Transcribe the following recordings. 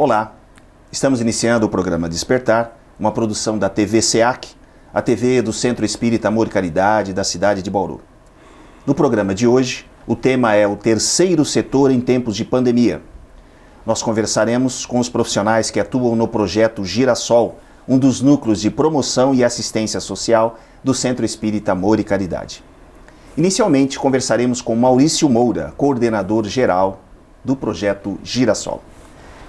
Olá, estamos iniciando o programa Despertar, uma produção da TV SEAC, a TV do Centro Espírita Amor e Caridade da cidade de Bauru. No programa de hoje, o tema é o terceiro setor em tempos de pandemia. Nós conversaremos com os profissionais que atuam no projeto Girassol, um dos núcleos de promoção e assistência social do Centro Espírita Amor e Caridade. Inicialmente, conversaremos com Maurício Moura, coordenador geral do projeto Girassol.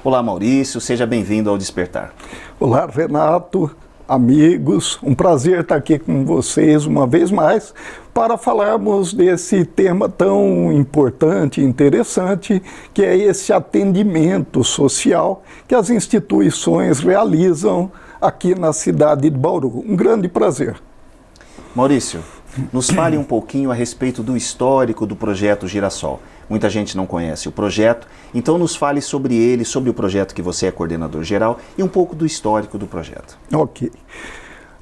Olá, Maurício, seja bem-vindo ao Despertar. Olá, Renato, amigos, um prazer estar aqui com vocês uma vez mais para falarmos desse tema tão importante e interessante, que é esse atendimento social que as instituições realizam aqui na cidade de Bauru. Um grande prazer. Maurício, nos fale um pouquinho a respeito do histórico do projeto Girassol. Muita gente não conhece o projeto, então nos fale sobre ele, sobre o projeto que você é coordenador geral e um pouco do histórico do projeto. Ok.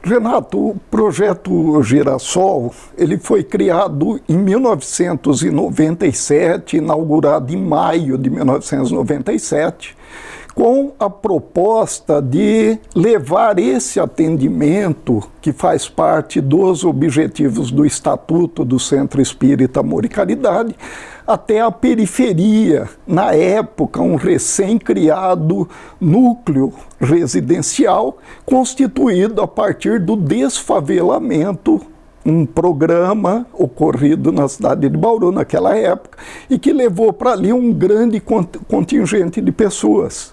Renato, o projeto Girassol, ele foi criado em 1997, inaugurado em maio de 1997, com a proposta de levar esse atendimento, que faz parte dos objetivos do Estatuto do Centro Espírita Amor e Caridade, até a periferia, na época um recém-criado núcleo residencial, constituído a partir do desfavelamento, um programa ocorrido na cidade de Bauru naquela época e que levou para ali um grande contingente de pessoas.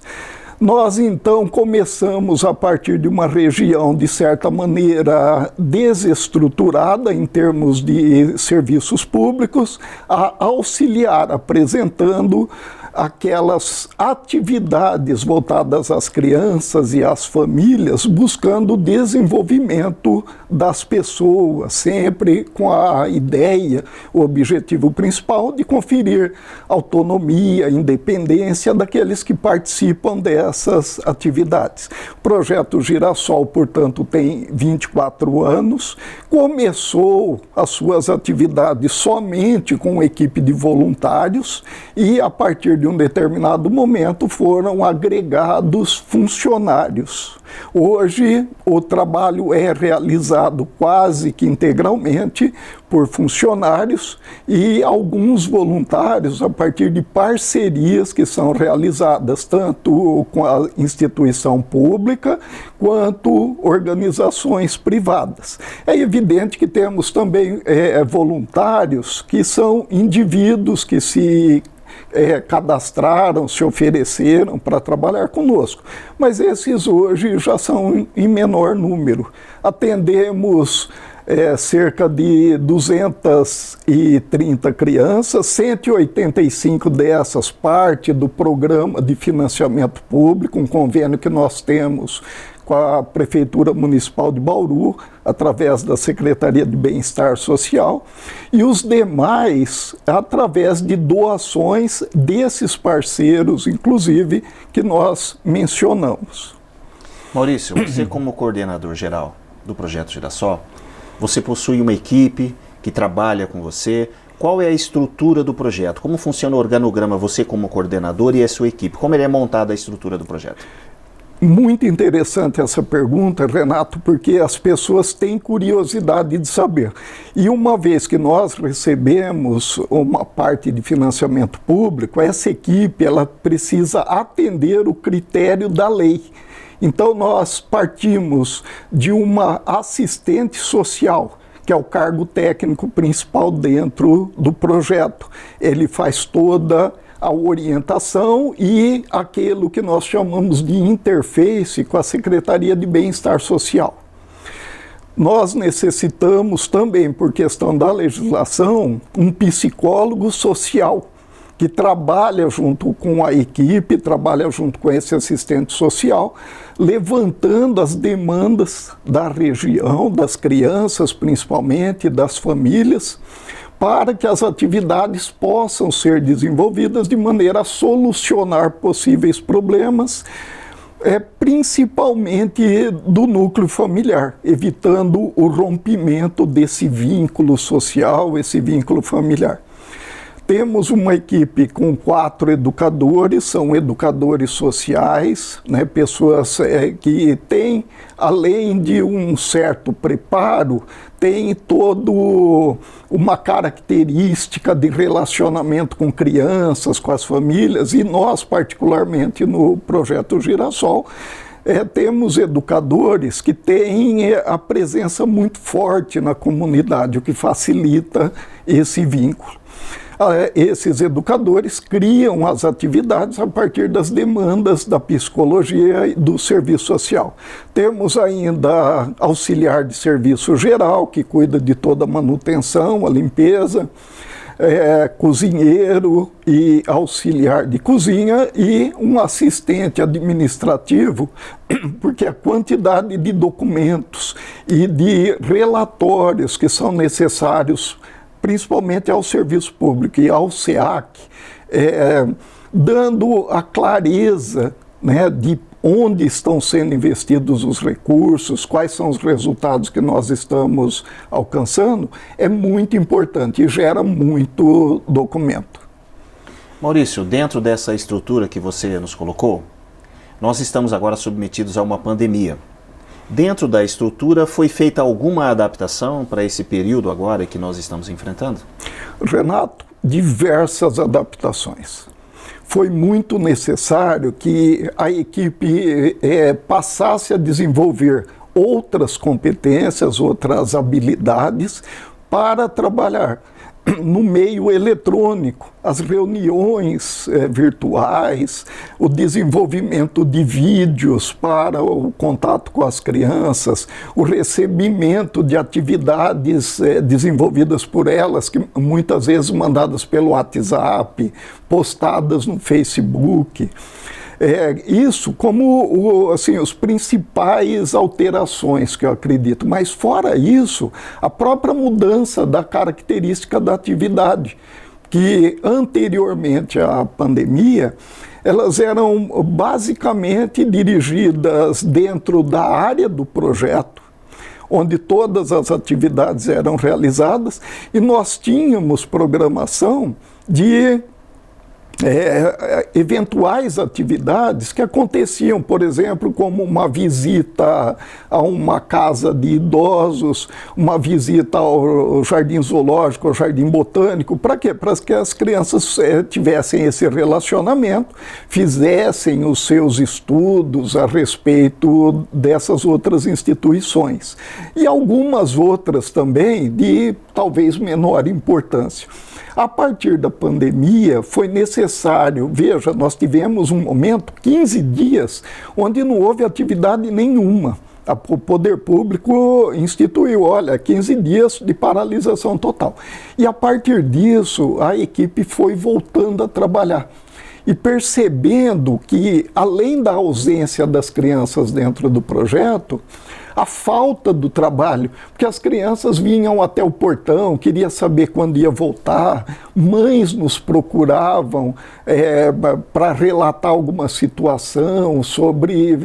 Nós então começamos a partir de uma região de certa maneira desestruturada em termos de serviços públicos a auxiliar, apresentando aquelas atividades voltadas às crianças e às famílias, buscando o desenvolvimento das pessoas, sempre com a ideia, o objetivo principal de conferir autonomia, independência daqueles que participam dessas atividades. O projeto Girassol, portanto, tem 24 anos, começou as suas atividades somente com uma equipe de voluntários e, a partir de um determinado momento, foram agregados funcionários. Hoje, o trabalho é realizado quase que integralmente por funcionários e alguns voluntários a partir de parcerias que são realizadas tanto com a instituição pública quanto organizações privadas. É evidente que temos também voluntários que são indivíduos que se cadastraram, se ofereceram para trabalhar conosco, mas esses hoje já são em menor número. Atendemos cerca de 230 crianças, 185 dessas parte do programa de financiamento público, um convênio que nós temos com a Prefeitura Municipal de Bauru, através da Secretaria de Bem-Estar Social, e os demais através de doações desses parceiros, inclusive, que nós mencionamos. Maurício, você como coordenador geral do Projeto Girassol, você possui uma equipe que trabalha com você. Qual é a estrutura do projeto? Como funciona o organograma, você como coordenador e a sua equipe? Como é montada a estrutura do projeto? Muito interessante essa pergunta, Renato, porque as pessoas têm curiosidade de saber. E uma vez que nós recebemos uma parte de financiamento público, essa equipe ela precisa atender o critério da lei. Então nós partimos de uma assistente social, que é o cargo técnico principal dentro do projeto. Ele faz toda a orientação e aquilo que nós chamamos de interface com a Secretaria de Bem-Estar Social. Nós necessitamos também, por questão da legislação, um psicólogo social que trabalha junto com a equipe, trabalha junto com esse assistente social, levantando as demandas da região, das crianças principalmente, das famílias, para que as atividades possam ser desenvolvidas de maneira a solucionar possíveis problemas, principalmente do núcleo familiar, evitando o rompimento desse vínculo social, esse vínculo familiar. Temos uma equipe com 4 educadores, são educadores sociais, né, pessoas que têm, além de um certo preparo, têm todo uma característica de relacionamento com crianças, com as famílias, e nós, particularmente no Projeto Girassol, temos educadores que têm a presença muito forte na comunidade, o que facilita esse vínculo. Esses educadores criam as atividades a partir das demandas da psicologia e do serviço social. Temos ainda auxiliar de serviço geral, que cuida de toda a manutenção, a limpeza, cozinheiro e auxiliar de cozinha, e um assistente administrativo, porque a quantidade de documentos e de relatórios que são necessários principalmente ao serviço público e ao SEAC, dando a clareza, né, de onde estão sendo investidos os recursos, quais são os resultados que nós estamos alcançando, é muito importante e gera muito documento. Maurício, dentro dessa estrutura que você nos colocou, nós estamos agora submetidos a uma pandemia. Dentro da estrutura, foi feita alguma adaptação para esse período agora que nós estamos enfrentando? Renato, diversas adaptações. Foi muito necessário que a equipe passasse a desenvolver outras competências, outras habilidades para trabalhar no meio eletrônico, as reuniões virtuais, o desenvolvimento de vídeos para o contato com as crianças, o recebimento de atividades desenvolvidas por elas, que muitas vezes mandadas pelo WhatsApp, postadas no Facebook. Isso como assim, os principais alterações que eu acredito, mas fora isso, a própria mudança da característica da atividade, que anteriormente à pandemia, elas eram basicamente dirigidas dentro da área do projeto, onde todas as atividades eram realizadas, e nós tínhamos programação de eventuais atividades que aconteciam, por exemplo, como uma visita a uma casa de idosos, uma visita ao jardim zoológico, ao jardim botânico. Para quê? Para que as crianças tivessem esse relacionamento, fizessem os seus estudos a respeito dessas outras instituições. E algumas outras também de talvez menor importância. A partir da pandemia, foi necessário, veja, nós tivemos um momento, 15 dias, onde não houve atividade nenhuma. O poder público instituiu, olha, 15 dias de paralisação total. E a partir disso, a equipe foi voltando a trabalhar. E percebendo que, além da ausência das crianças dentro do projeto, a falta do trabalho, porque as crianças vinham até o portão, queria saber quando ia voltar, mães nos procuravam para relatar alguma situação sobre...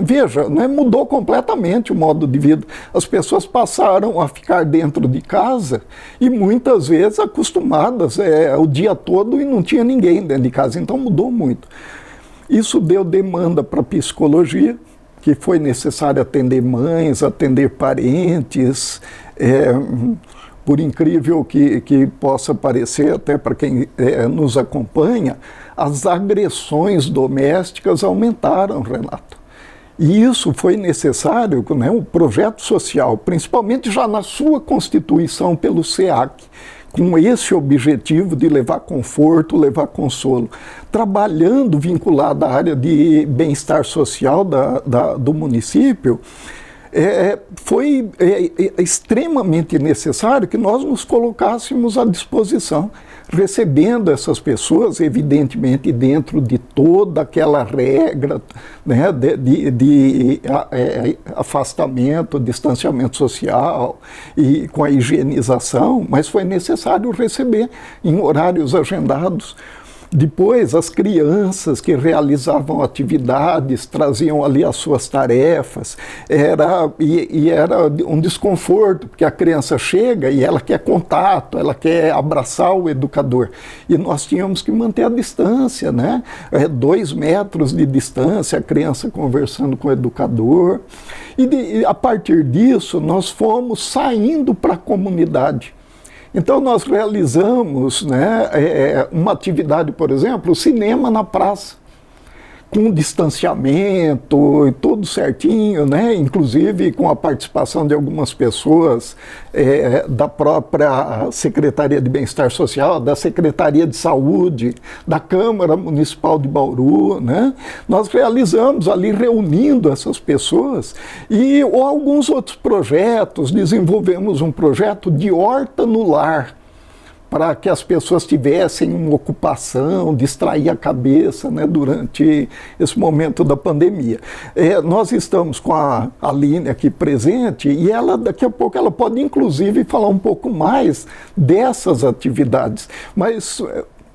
Veja, né, mudou completamente o modo de vida. As pessoas passaram a ficar dentro de casa e muitas vezes acostumadas o dia todo e não tinha ninguém dentro de casa, então mudou muito. Isso deu demanda para a psicologia, que foi necessário atender mães, atender parentes, por incrível que possa parecer, até para quem nos acompanha, as agressões domésticas aumentaram, Renato. E isso foi necessário, né, um projeto social, principalmente já na sua constituição pelo SEAC, com esse objetivo de levar conforto, levar consolo, trabalhando vinculado à área de bem-estar social do município, foi extremamente necessário que nós nos colocássemos à disposição, recebendo essas pessoas, evidentemente, dentro de toda aquela regra, né, de afastamento, distanciamento social e com a higienização, mas foi necessário receber em horários agendados. Depois, as crianças que realizavam atividades, traziam ali as suas tarefas, era um desconforto, porque a criança chega e ela quer contato, ela quer abraçar o educador. E nós tínhamos que manter a distância, né? 2 metros de distância, a criança conversando com o educador. E a partir disso, nós fomos saindo para a comunidade. Então, nós realizamos, né, uma atividade, por exemplo, o cinema na praça, com distanciamento e tudo certinho, né? Inclusive com a participação de algumas pessoas da própria Secretaria de Bem-Estar Social, da Secretaria de Saúde, da Câmara Municipal de Bauru, né? Nós realizamos ali, reunindo essas pessoas, e alguns outros projetos. Desenvolvemos um projeto de horta no lar, para que as pessoas tivessem uma ocupação, distrair a cabeça, né, durante esse momento da pandemia. Nós estamos com a Aline aqui presente, e ela, daqui a pouco, ela pode inclusive falar um pouco mais dessas atividades. Mas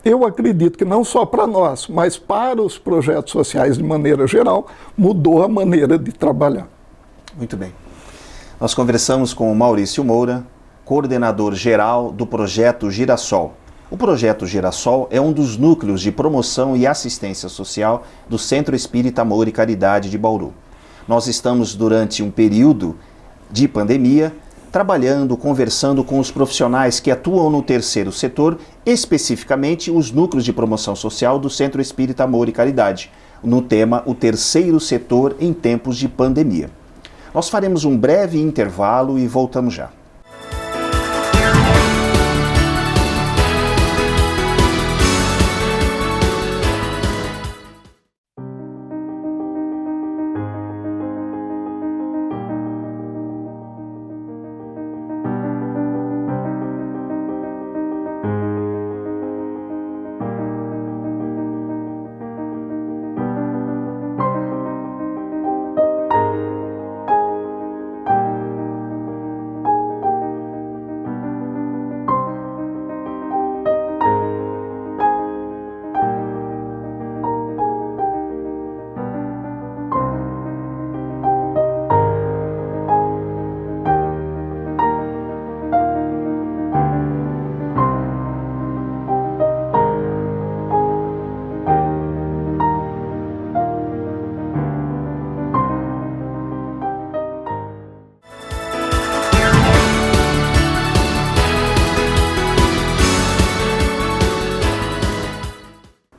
eu acredito que não só para nós, mas para os projetos sociais de maneira geral, mudou a maneira de trabalhar. Muito bem. Nós conversamos com o Maurício Moura, coordenador geral do Projeto Girassol. O Projeto Girassol é um dos núcleos de promoção e assistência social do Centro Espírita Amor e Caridade de Bauru. Nós estamos, durante um período de pandemia, trabalhando, conversando com os profissionais que atuam no terceiro setor, especificamente os núcleos de promoção social do Centro Espírita Amor e Caridade, no tema O Terceiro Setor em Tempos de Pandemia. Nós faremos um breve intervalo e voltamos já.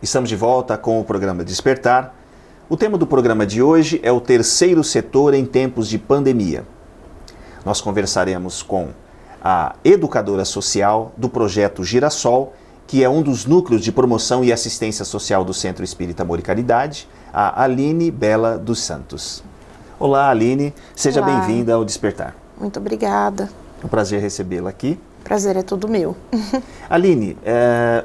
Estamos de volta com o programa Despertar. O tema do programa de hoje é o terceiro setor em tempos de pandemia. Nós conversaremos com a educadora social do Projeto Girassol, que é um dos núcleos de promoção e assistência social do Centro Espírita Amor e Caridade, a Aline Bela dos Santos. Olá, Aline, seja bem-vinda ao Despertar. Muito obrigada. É um prazer recebê-la aqui. Prazer é todo meu. Aline,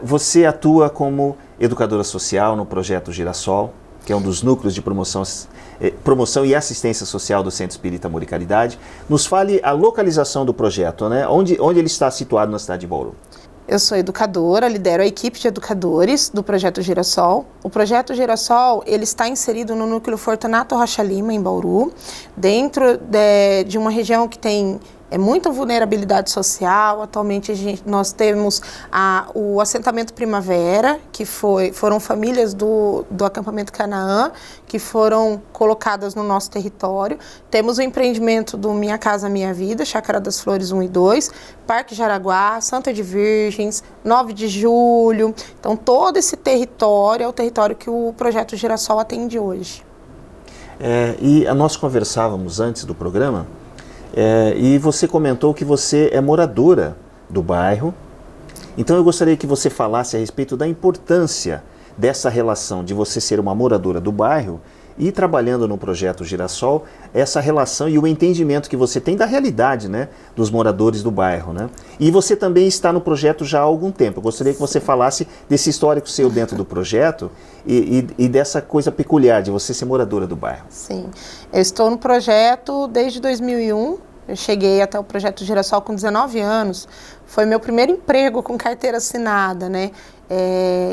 você atua como educadora social no Projeto Girassol, que é um dos núcleos de promoção e assistência social do Centro Espírita Amor e Caridade. Nos fale a localização do projeto, né? Onde ele está situado na cidade de Bauru. Eu sou educadora, lidero a equipe de educadores do Projeto Girassol. O Projeto Girassol, ele está inserido no núcleo Fortunato Rocha Lima, em Bauru, dentro de uma região que tem muita vulnerabilidade social. Atualmente nós temos o assentamento Primavera, que foram famílias do acampamento Canaã, que foram colocadas no nosso território. Temos o empreendimento do Minha Casa Minha Vida, Chácara das Flores 1 e 2, Parque Jaraguá, Santa de Virgens, 9 de Julho. Então todo esse território é o território que o Projeto Girassol atende hoje. E nós conversávamos antes do programa, e você comentou que você é moradora do bairro. Então eu gostaria que você falasse a respeito da importância dessa relação de você ser uma moradora do bairro e trabalhando no Projeto Girassol, essa relação e o entendimento que você tem da realidade, né, dos moradores do bairro, né? E você também está no projeto já há algum tempo. Eu gostaria que você falasse desse histórico seu dentro do projeto e dessa coisa peculiar de você ser moradora do bairro. Sim, eu estou no projeto desde 2001, Eu cheguei até o Projeto Girassol com 19 anos. Foi meu primeiro emprego com carteira assinada, né?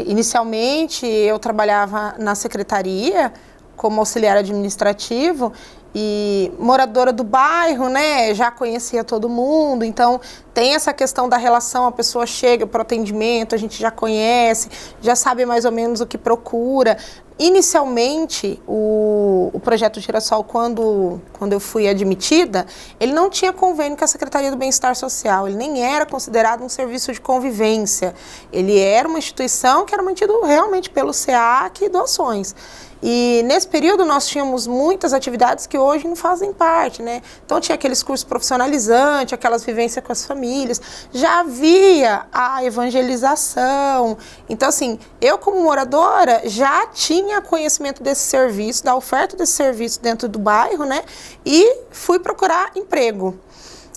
Inicialmente, eu trabalhava na secretaria como auxiliar administrativo e moradora do bairro, né? Já conhecia todo mundo, então tem essa questão da relação, a pessoa chega para o atendimento, a gente já conhece, já sabe mais ou menos o que procura. Inicialmente, o Projeto Girassol, quando eu fui admitida, ele não tinha convênio com a Secretaria do Bem-Estar Social, ele nem era considerado um serviço de convivência, ele era uma instituição que era mantido realmente pelo SEAC e doações. E nesse período nós tínhamos muitas atividades que hoje não fazem parte, né? Então tinha aqueles cursos profissionalizantes, aquelas vivências com as famílias, já havia a evangelização. Então assim, eu como moradora já tinha conhecimento desse serviço, da oferta desse serviço dentro do bairro, né? E fui procurar emprego.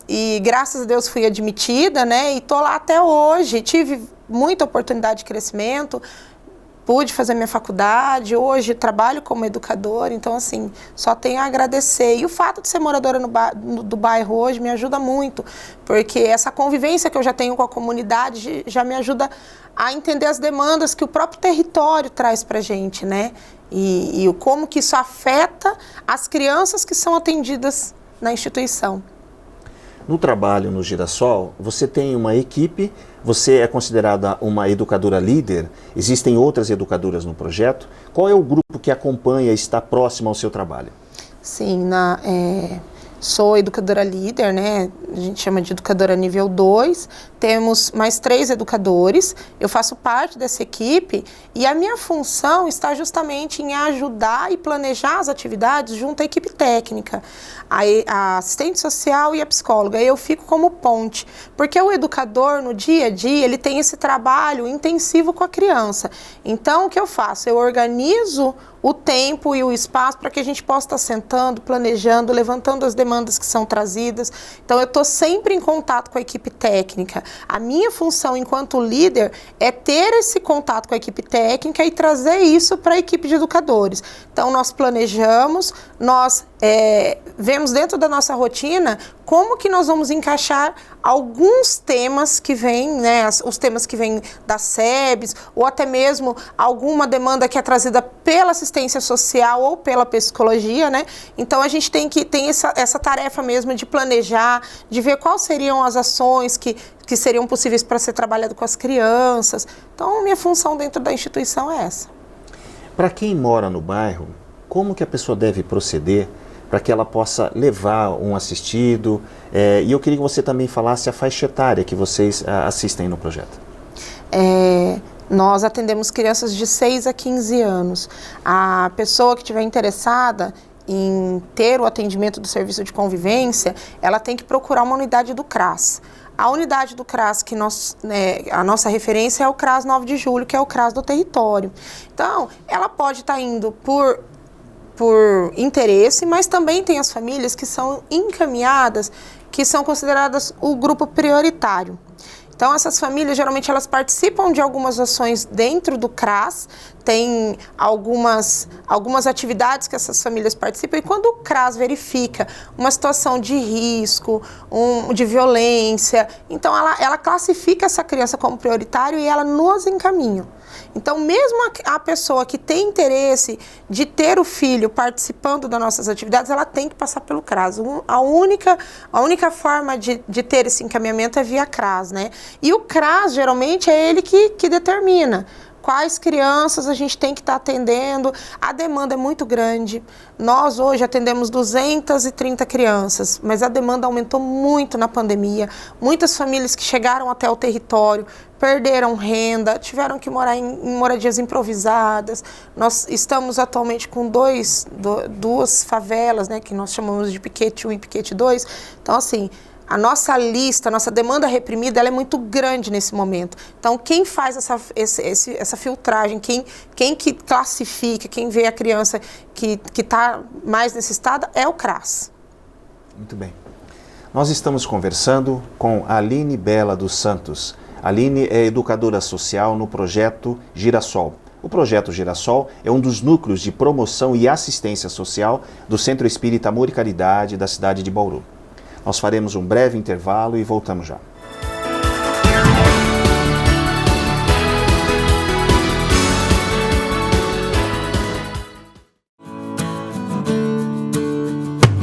E graças a Deus fui admitida, né? E tô lá até hoje, tive muita oportunidade de crescimento, pude fazer minha faculdade, hoje trabalho como educadora, então assim, só tenho a agradecer. E o fato de ser moradora do bairro hoje me ajuda muito, porque essa convivência que eu já tenho com a comunidade já me ajuda a entender as demandas que o próprio território traz pra gente, né? E como que isso afeta as crianças que são atendidas na instituição. No trabalho no Girassol, você tem uma equipe, você é considerada uma educadora líder, existem outras educadoras no projeto. Qual é o grupo que acompanha e está próximo ao seu trabalho? Sim, sou educadora líder, né? A gente chama de educadora nível 2, temos mais 3 educadores, eu faço parte dessa equipe e a minha função está justamente em ajudar e planejar as atividades junto à equipe técnica, a assistente social e a psicóloga. Eu fico como ponte, porque o educador no dia a dia, ele tem esse trabalho intensivo com a criança. Então, o que eu faço? Eu organizo o tempo e o espaço para que a gente possa estar sentando, planejando, levantando as demandas que são trazidas. Então, eu estou sempre em contato com a equipe técnica. A minha função enquanto líder é ter esse contato com a equipe técnica e trazer isso para a equipe de educadores. Então, nós planejamos, nós vemos dentro da nossa rotina como que nós vamos encaixar alguns temas que vêm, né, os temas que vêm das SEBs, ou até mesmo alguma demanda que é trazida pela assistência social ou pela psicologia, né? Então a gente tem essa tarefa mesmo de planejar, de ver quais seriam as ações que seriam possíveis para ser trabalhado com as crianças. Então minha função dentro da instituição é essa. Para quem mora no bairro, como que a pessoa deve proceder para que ela possa levar um assistido? E eu queria que você também falasse a faixa etária que vocês assistem no projeto. Nós atendemos crianças de 6 a 15 anos. A pessoa que estiver interessada em ter o atendimento do serviço de convivência, ela tem que procurar uma unidade do CRAS. A unidade do CRAS, a nossa referência é o CRAS 9 de Julho, que é o CRAS do território. Então, ela pode estar indo por interesse, mas também tem as famílias que são encaminhadas, que são consideradas o grupo prioritário. Então, essas famílias, geralmente, elas participam de algumas ações dentro do CRAS, tem algumas atividades que essas famílias participam, e quando o CRAS verifica uma situação de risco, de violência, então ela classifica essa criança como prioritário e ela nos encaminha. Então, mesmo a pessoa que tem interesse de ter o filho participando das nossas atividades, ela tem que passar pelo CRAS. A única forma de ter esse encaminhamento é via CRAS, né? E o CRAS, geralmente, é ele que determina quais crianças a gente tem que estar atendendo. A demanda é muito grande. Nós hoje atendemos 230 crianças, mas a demanda aumentou muito na pandemia. Muitas famílias que chegaram até o território perderam renda, tiveram que morar em moradias improvisadas. Nós estamos atualmente com duas favelas, né, que nós chamamos de Piquete 1 e Piquete 2. Então, assim, a nossa lista, a nossa demanda reprimida, ela é muito grande nesse momento. Então, quem faz essa filtragem, quem que classifica, quem vê a criança que está mais necessitada é o CRAS. Muito bem. Nós estamos conversando com a Aline Bela dos Santos. A Aline é educadora social no Projeto Girassol. O Projeto Girassol é um dos núcleos de promoção e assistência social do Centro Espírita Amor e Caridade da cidade de Bauru. Nós faremos um breve intervalo e voltamos já.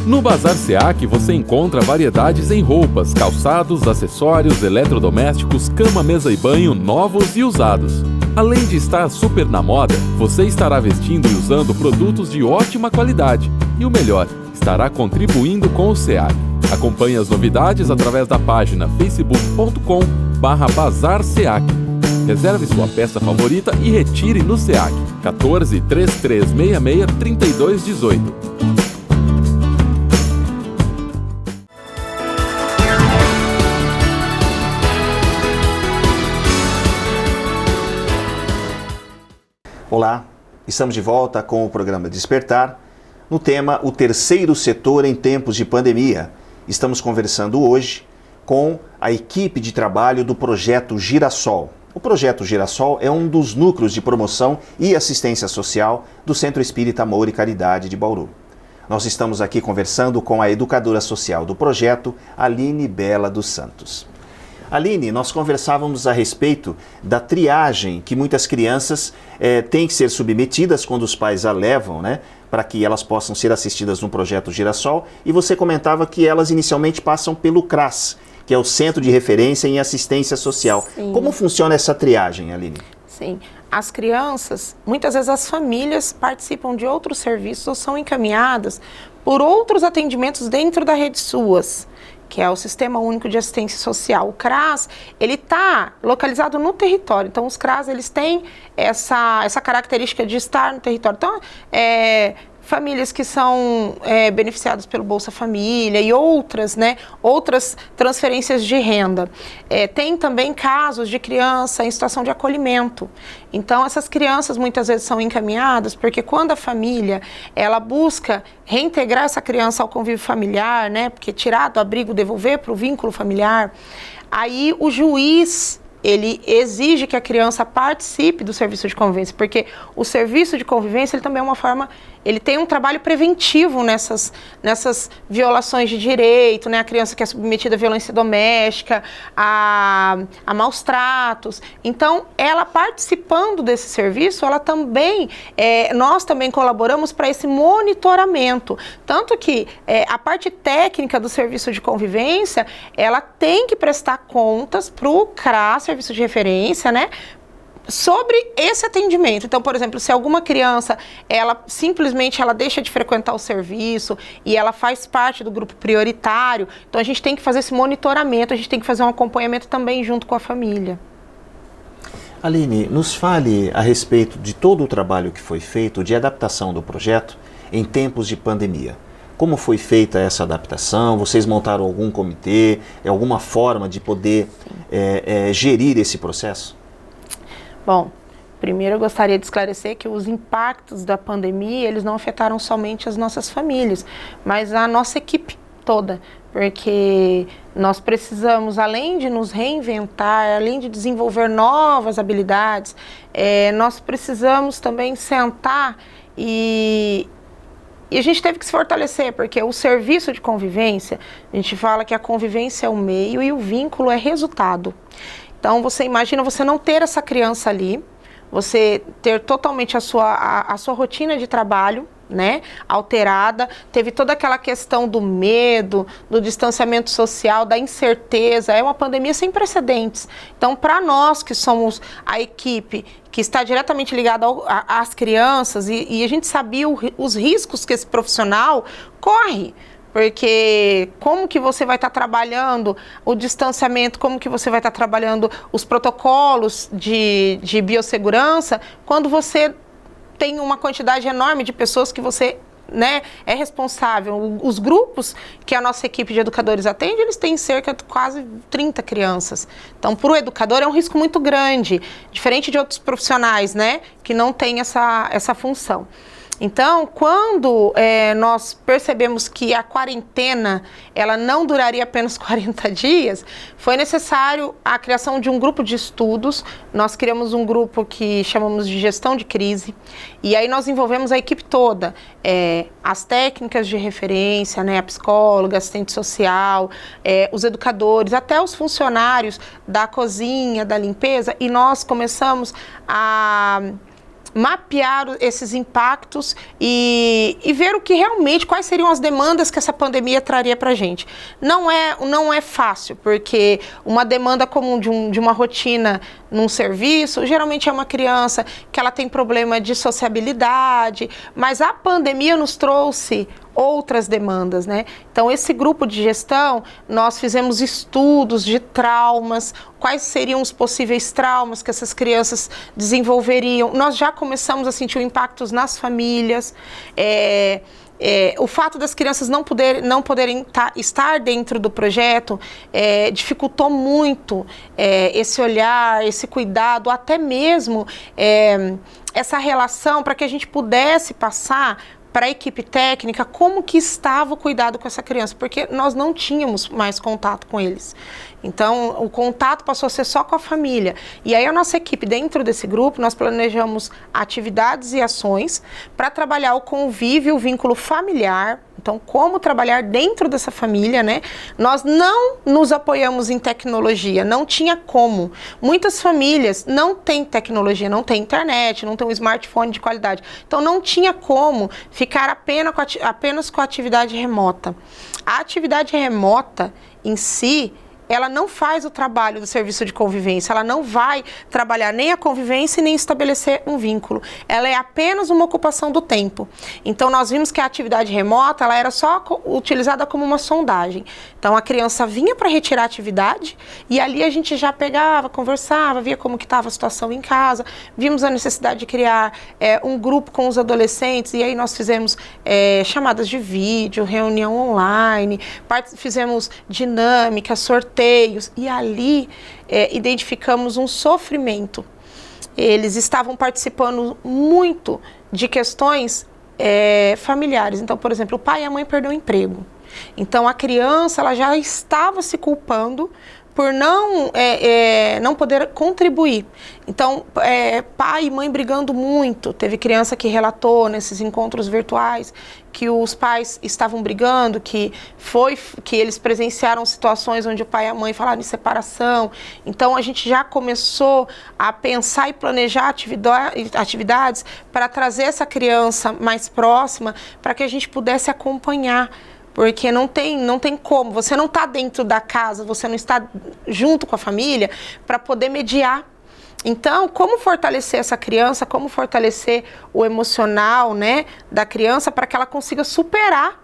No Bazar SEAC você encontra variedades em roupas, calçados, acessórios, eletrodomésticos, cama, mesa e banho, novos e usados. Além de estar super na moda, você estará vestindo e usando produtos de ótima qualidade. E o melhor, estará contribuindo com o SEAC. Acompanhe as novidades através da página facebook.com/Bazar SEAC. Reserve sua peça favorita e retire no SEAC. 14 3366 3218. Olá, estamos de volta com o programa Despertar, no tema O Terceiro Setor em Tempos de Pandemia. Estamos conversando hoje com a equipe de trabalho do Projeto Girassol. O Projeto Girassol é um dos núcleos de promoção e assistência social do Centro Espírita Amor e Caridade de Bauru. Nós estamos aqui conversando com a educadora social do projeto, Aline Bela dos Santos. Aline, nós conversávamos a respeito da triagem que muitas crianças têm que ser submetidas quando os pais a levam, né, para que elas possam ser assistidas no Projeto Girassol, e você comentava que elas inicialmente passam pelo CRAS, que é o Centro de Referência em Assistência Social. Sim. Como funciona essa triagem, Aline? Sim, as crianças, muitas vezes as famílias participam de outros serviços ou são encaminhadas por outros atendimentos dentro da rede SUAS, que é o Sistema Único de Assistência Social. O CRAS, ele está localizado no território, então os CRAS, eles têm essa característica de estar no território. Então, famílias que são beneficiadas pelo Bolsa Família e outras transferências de renda. Tem também casos de criança em situação de acolhimento. Então, essas crianças muitas vezes são encaminhadas porque quando a família ela busca reintegrar essa criança ao convívio familiar, né, porque tirar do abrigo, devolver para o vínculo familiar, aí o juiz ele exige que a criança participe do serviço de convivência, porque o serviço de convivência ele também é uma forma, ele tem um trabalho preventivo nessas violações de direito, né? A criança que é submetida à violência doméstica, a maus tratos. Então, ela participando desse serviço, ela também, nós também colaboramos para esse monitoramento. Tanto que a parte técnica do serviço de convivência, ela tem que prestar contas para o CRAS, serviço de referência, né, sobre esse atendimento. Então, por exemplo, se alguma criança, ela simplesmente deixa de frequentar o serviço e ela faz parte do grupo prioritário, então a gente tem que fazer esse monitoramento, a gente tem que fazer um acompanhamento também junto com a família. Aline, nos fale a respeito de todo o trabalho que foi feito de adaptação do projeto em tempos de pandemia. Como foi feita essa adaptação? Vocês montaram algum comitê, alguma forma de poder gerir esse processo? Bom, primeiro eu gostaria de esclarecer que os impactos da pandemia, eles não afetaram somente as nossas famílias, mas a nossa equipe toda, porque nós precisamos, além de nos reinventar, além de desenvolver novas habilidades, nós precisamos também sentar e a gente teve que se fortalecer, porque o serviço de convivência, a gente fala que a convivência é o meio e o vínculo é resultado. Então, você imagina você não ter essa criança ali, você ter totalmente a sua rotina de trabalho, né, alterada, teve toda aquela questão do medo, do distanciamento social, da incerteza, é uma pandemia sem precedentes. Então, para nós que somos a equipe que está diretamente ligada às crianças e a gente sabia os riscos que esse profissional corre, porque como que você vai estar trabalhando o distanciamento, como que você vai estar trabalhando os protocolos de biossegurança, quando você tem uma quantidade enorme de pessoas que você, né, é responsável. Os grupos que a nossa equipe de educadores atende, eles têm cerca de quase 30 crianças. Então, para o educador é um risco muito grande, diferente de outros profissionais, né, que não têm essa função. Então, quando nós percebemos que a quarentena ela não duraria apenas 40 dias, foi necessário a criação de um grupo de estudos. Nós criamos um grupo que chamamos de gestão de crise, e aí nós envolvemos a equipe toda, as técnicas de referência, né, a psicóloga, assistente social, os educadores, até os funcionários da cozinha, da limpeza, e nós começamos a mapear esses impactos e ver o que realmente, quais seriam as demandas que essa pandemia traria para a gente. Não é fácil, porque uma demanda comum de uma rotina num serviço, geralmente é uma criança que ela tem problema de sociabilidade, mas a pandemia nos trouxe outras demandas, né? Então, esse grupo de gestão, nós fizemos estudos de traumas, quais seriam os possíveis traumas que essas crianças desenvolveriam. Nós já começamos a sentir impactos nas famílias, o fato das crianças não poderem estar dentro do projeto dificultou muito esse olhar, esse cuidado, até mesmo essa relação para que a gente pudesse passar para a equipe técnica como que estava o cuidado com essa criança, porque nós não tínhamos mais contato com eles. Então, o contato passou a ser só com a família. E aí a nossa equipe, dentro desse grupo, nós planejamos atividades e ações para trabalhar o convívio, o vínculo familiar. Então, como trabalhar dentro dessa família, né? Nós não nos apoiamos em tecnologia, não tinha como. Muitas famílias não têm tecnologia, não têm internet, não têm um smartphone de qualidade. Então, não tinha como ficar apenas com a atividade remota. A atividade remota em si, ela não faz o trabalho do serviço de convivência, ela não vai trabalhar nem a convivência e nem estabelecer um vínculo. Ela é apenas uma ocupação do tempo. Então, nós vimos que a atividade remota, ela era só utilizada como uma sondagem. Então, a criança vinha para retirar a atividade e ali a gente já pegava, conversava, via como que estava a situação em casa, vimos a necessidade de criar um grupo com os adolescentes, e aí nós fizemos chamadas de vídeo, reunião online, fizemos dinâmica, sorteios, e ali identificamos um sofrimento. Eles estavam participando muito de questões familiares. Então, por exemplo, o pai e a mãe perderam o emprego. Então, a criança ela já estava se culpando por não poder contribuir. Então, pai e mãe brigando muito. Teve criança que relatou nesses encontros virtuais que os pais estavam brigando, que eles presenciaram situações onde o pai e a mãe falaram em separação. Então, a gente já começou a pensar e planejar atividades para trazer essa criança mais próxima, para que a gente pudesse acompanhar. Porque não tem como, você não está dentro da casa, você não está junto com a família para poder mediar. Então, como fortalecer essa criança, como fortalecer o emocional, né, da criança para que ela consiga superar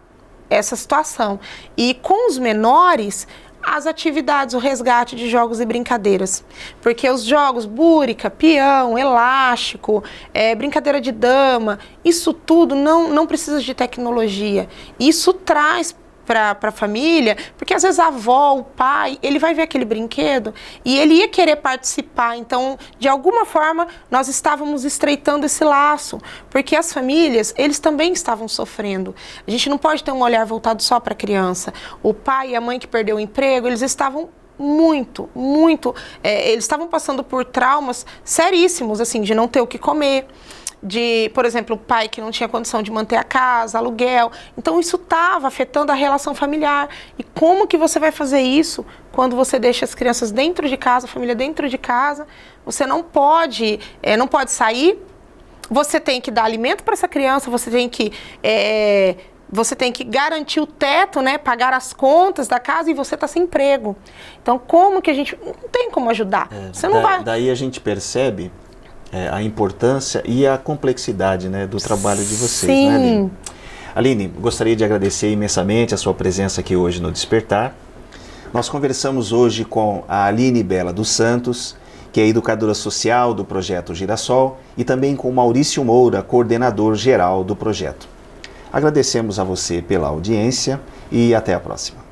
essa situação. E com os menores, as atividades, o resgate de jogos e brincadeiras. Porque os jogos, búrica, peão, elástico, brincadeira de dama, isso tudo não precisa de tecnologia. Isso traz para a família, porque às vezes a avó, o pai, ele vai ver aquele brinquedo e ele ia querer participar. Então, de alguma forma, nós estávamos estreitando esse laço, porque as famílias, eles também estavam sofrendo. A gente não pode ter um olhar voltado só para a criança. O pai e a mãe que perdeu o emprego, eles estavam eles estavam passando por traumas seríssimos, assim, de não ter o que comer, de, por exemplo, o pai que não tinha condição de manter a casa, aluguel. Então, isso estava afetando a relação familiar. E como que você vai fazer isso quando você deixa as crianças dentro de casa, a família dentro de casa? Você não pode sair, você tem que dar alimento para essa criança, você tem que garantir o teto, né, pagar as contas da casa, e você está sem emprego. Então, como que a gente... Não tem como ajudar. Você não vai... Daí a gente percebe a importância e a complexidade, né, do trabalho de vocês. Sim. Né, Aline? Aline, gostaria de agradecer imensamente a sua presença aqui hoje no Despertar. Nós conversamos hoje com a Aline Bela dos Santos, que é educadora social do Projeto Girassol, e também com Maurício Moura, coordenador geral do projeto. Agradecemos a você pela audiência e até a próxima.